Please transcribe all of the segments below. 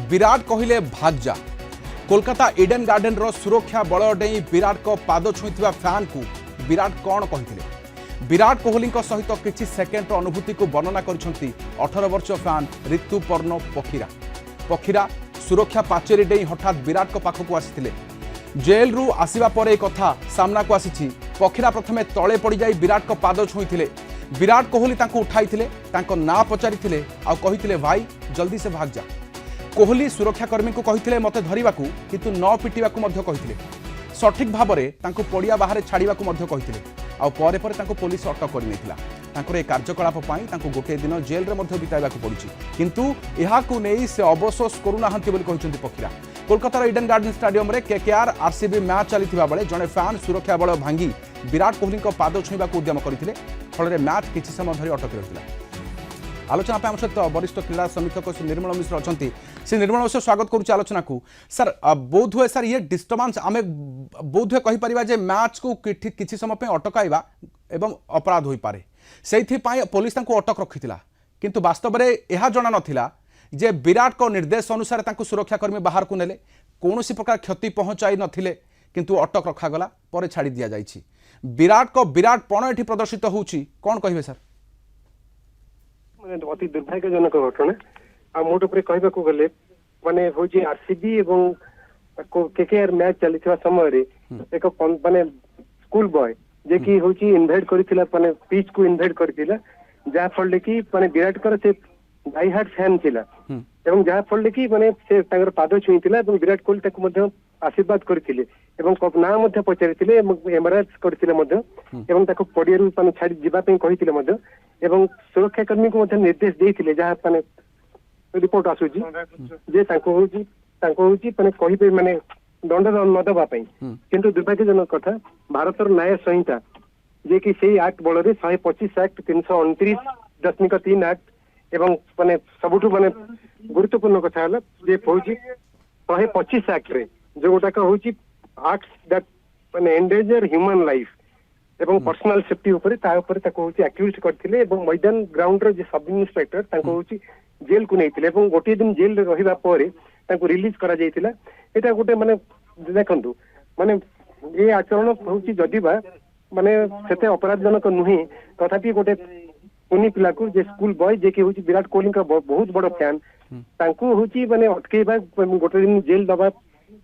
विराट कहले भाग जा। कोलकाता इडेन गार्डन रो सुरक्षा बल डेई विराट को पाद छुईथिबा फैन को विराट कौन कहिथिले? विराट कोहली सहित किछि सेकेंड अनुभूति को वर्णना करिसेंती 18 वर्ष फैन ऋतुपर्ण पखीरा। पखीरा सुरक्षा पाचेरी डेई हठात विराट को पाखक आसिथिले। जेल रु आसिबा परे कथा सामना को आसीछि। पखीरा प्रथमे तळे पड़ी जाई विराट को पाद छुईथिले। विराट कोहली तांको उठाइथिले, तांको ना पचारिथिले आ कहिथिले भाई जल्दी से भाग जा। कोहली सुरक्षाकर्मी को कहिथिले मते धरिबाकू किंतु न पिटिबाकू मध्य कहिथिले। सठिक भाबरे तांको पड़िया बाहर छाड़िबाकू मध्य कहिथिले। आ परे परे तांको पुलिस अटक करि नेथिला। तांकर ए कार्यकलाप पई तांको गोटे दिन जेल रे मध्य बिताइबाकू पड़िछि किंतु एहाकू नै से अवशोष करूनाहंती बोली कहिसंती पखीरा। कोलकातार इडेन गार्डन स्टेडियम रे केकेआर आरसीबी मैच चलीथिबा बेले जणे फैन सुरक्षा बल भांगी विराट कोहली को पाद छुईबाकू उद्यम करथिले। फल मैच किछि समय धरि अटक रहिथिला। आलोचना पे आम सहित वरिष्ठ क्रीड़ा समीक्षक श्री निर्मल मिश्र अच्छा। श्री निर्मल मिश्र स्वागत करुच्चे आलोचना को। सर बोध हुए सर ये डिस्टर्बांस आम बोध हुए कहीपर मैच को किसी समय अटकाइबा एवं अपराध हो पारे से पुलिस अटक रखी किंतु वास्तव में यह जना नाला जे विराट को निर्देश अनुसार सुरक्षाकर्मी बाहर को नेले कौन प्रकार क्षति पहुंचाई नथिले किंतु अटक रखागला पर छाड़ी दि जाइछि। विराट को विराटपण ये प्रदर्शित होउछि कौन कहिबे सर? अति दुर्भाग्यजनक घटना आ मोट उपरे कहबाकू गले माने होची आरसीबी एवं केकेआर मैच चलीथिबा समय रे एक माने स्कूल बॉय जे की होची इन्वाइट करथिला माने पिच को इन्वाइट करथिला जा फल कि माने विराट कर से डाई हार्ड फैन थिला एवं जा फल कि माने से तांगर पाद छुईथिला एवं विराट कोहली ताकू मध्य आशीर्वाद करथिले एवं ना मध्य पचारिथिले एमआरआई करथिले मध्य एवं ताकू पडियारु माने छाडी जिबा पे कहिथिले मध्य एवं सुरक्षाकर्मी को मध्य निर्देश देइथिले जहा माने रिपोर्ट आसुची जे तांको होची माने कहिबे माने दंड न दबा पई किंतु दुर्भाग्यजनक कथा भारतर न्याय संहिता जे कि सेही एक्ट बल रे 125 एक्ट 329.3 एक्ट एवं माने सबुठु माने गुरुत्वपूर्ण कथा हला जे होची 125 एक्ट रे जो गोटा का होची एक्ट्स दैट माने एंडेंजर ह्यूमन लाइफ एवं पर्सनल सेफ्टी ऊपर ता ऊपर ताको होची एक्यूज करथिले एवं मैदान ग्राउंड रे जे सब इंस्पेक्टर ताको होची जेल को नैथिले एवं गोटे दिन जेल रे रहिबा परे ताको रिलीज करा जायतिला। एटा गोटे माने देखंतु माने ये आचरण होची जदिबा माने सेते अपराधजनक नुहे तथापि गोटे कुनी पिला को जे स्कूल बॉय जे कि होची विराट कोहली का बहुत बड़ फैन तांको होची माने अटकेबा गोटे दिन जेल दबा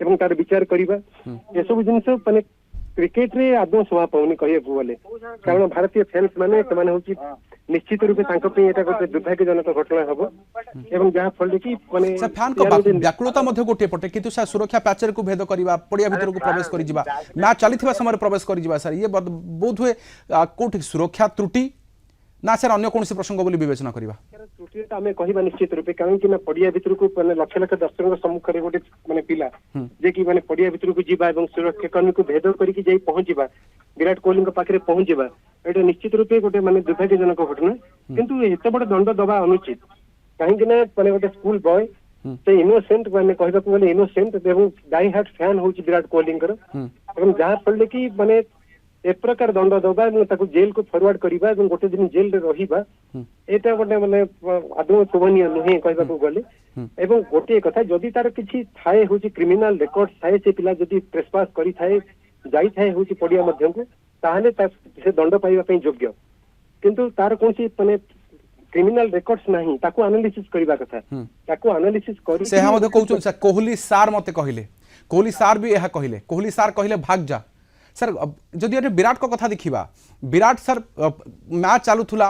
एवं तार विचार करिबा ये सब जिंस माने क्रिकेट रे आदौ शोभा पाउनी कहिए बोले कारण भारतीय फैंस माने तमाने होची निश्चित रूप से तांको पे एटा गोटे दुर्भाग्यजनक घटना हबो एवं जहां फल कि माने सर फैन को व्याकुलता मध्ये गोटे पटे किंतु सर सुरक्षा पैचर को भेद करिबा पड़िया भीतर को प्रवेश करि जिबा मैच चलीथिबा समय प्रवेश करि जिबा सर ये बहुत हुए कोठी सुरक्षा त्रुटि ना सर अन्य कौन प्रसंग बोली विवेचना करिबा त्रुटि त हमें कहिबा निश्चित रूपे कारण कि ना पड़िया भीतर को माने लक्ष लक्ष दर्शक सम्मुख रे गोटे माने पिला जे कि माने पड़िया भीतर को जिबा एवं सुरक्षा कर्मी को भेद करि कि जाई पहुंचीबा विराट कोहली के पाखरे पहुंचीबा एटा निश्चित रूपे गोटे माने दुर्भाग्यजनक घटना किंतु एते बड़ दंड दबा अनुचित काहे कि ना माने गोटे स्कूल बॉय से इनोसेंट माने कहबा को बोले इनोसेंट एवं डाई हार्ड फैन होची विराट कोहली कर एवं जहां पड़ले कि माने ए प्रकार दंड दबा एवं ताकू जेल को फॉरवर्ड करिबा एवं गोटे दिन जेल रे रहिबा एटा गोटे माने आदौ शोभनीय नुहे कहबा को गले एवं गोटे कथा जदि तार किछि थाए होची क्रिमिनल रिकॉर्ड थाए से पिला जदि ट्रेसपास करि थाए जाई थाए होची पड़िया मध्यम को ताहले से दंड पाइबा पई योग्य किंतु तार कोनसी माने क्रिमिनल रिकॉर्ड्स नहीं ताकू एनालिसिस करिबा कथा ताकू एनालिसिस करि से हम कहउछ सर कोहली सार मते कहिले कोहली सार भी यह कहिले कोहली सार कहिले भाग जा। सर जदि विराट को कथा देखिबा विराट सर मैच चालुथुला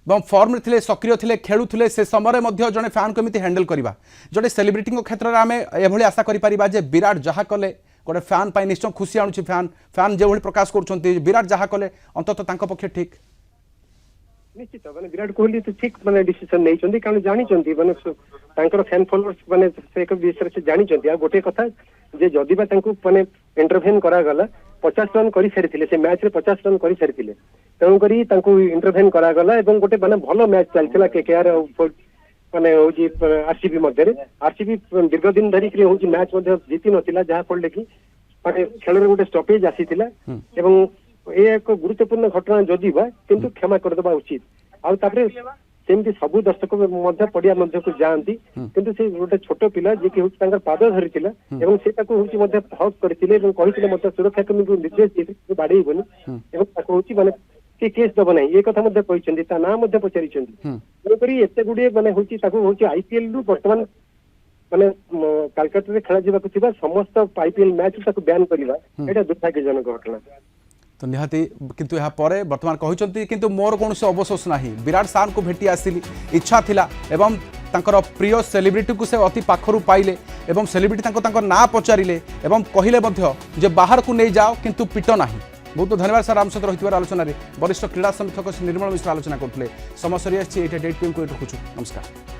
एवं फॉर्म थे सक्रिय थे खेलुले से समय जड़े फैन को एमती हैंडल करवा जड़े सेलिब्रिटी क्षेत्र में आम एभली आशा करें विराट जहाँ कले गोटे फैन पाई निश्चय खुशी आणुची फैन जो प्रकाश कर विराट जहाँ कले अंततः पक्षे ठीक निश्चित माने विराट कोहली तो ठीक माने डिसीजन नै चंदी कारण जानि चंदी माने तांकर फैन फॉलोअर्स माने से एक विषय से जानि चंदी आ गोटे कथा जे जदिबा तांको माने इंटरवेन करा गला 50 रन करि सारिथिले से मैच रे 50 रन करि सारिथिले तेणु करी तांको इंटरवेन करा गला एवं गोटे माने भलो मैच चलथिला केकेआर माने होजी आरसीबी मध्ये रे आरसीबी दीर्घ दिन धरि के होजी मैच मध्ये जीति नथिला जहा पड़ले कि माने खेल रे गोटे स्टॉपेज आसीथिला एवं एक गुरुत्वपूर्ण घटना जदि बा किंतु क्षमा कर देबा उचित आ तापरे सेमती सबु दर्शक मध्य पड़िया मध्य को जाती किंतु से गोटे छोट पिला जे कि होची पाद धरिथिला एवं से ताको होची मध्य हक करथिले एवं कहिथिले मध्य सुरक्षा कर्मी को निर्देश देथिले बाडीबनी एवं ताको होची माने कि केस दब नाही ये कथा मध्य कहिसंती ता ना मध्य पचारिसंती तेणुकरी एते गुडे माने होची ताको होची आईपीएल रु वर्तमान माने कलकत्ता रे खेला जीवा थिबा समस्त आईपीएल मैच ताको बैन करबा एटा दुर्भाग्यजनक घटना। तो निहाती किंतु यहाँ पर बर्तमान कहते किंतु मोर कौन अवशोष ना विराट साहब को भेटी आसिली इच्छा थिला एवं तांकर प्रिय सेलिब्रिटी को से अति पाखरु पाइले एवं सेलिब्रिटी तांको ना पचारिले एवं कहले मध्य जे बाहर को नहीं जाओ किंतु पिट नहीं। बहुत धन्यवाद सर आम सहित रही आलोचन वरिष्ठ क्रीड़ा समीक्षक निर्मल मिश्र आलोचना करते समय सरी आसी 8 PM को रखुछु नमस्कार।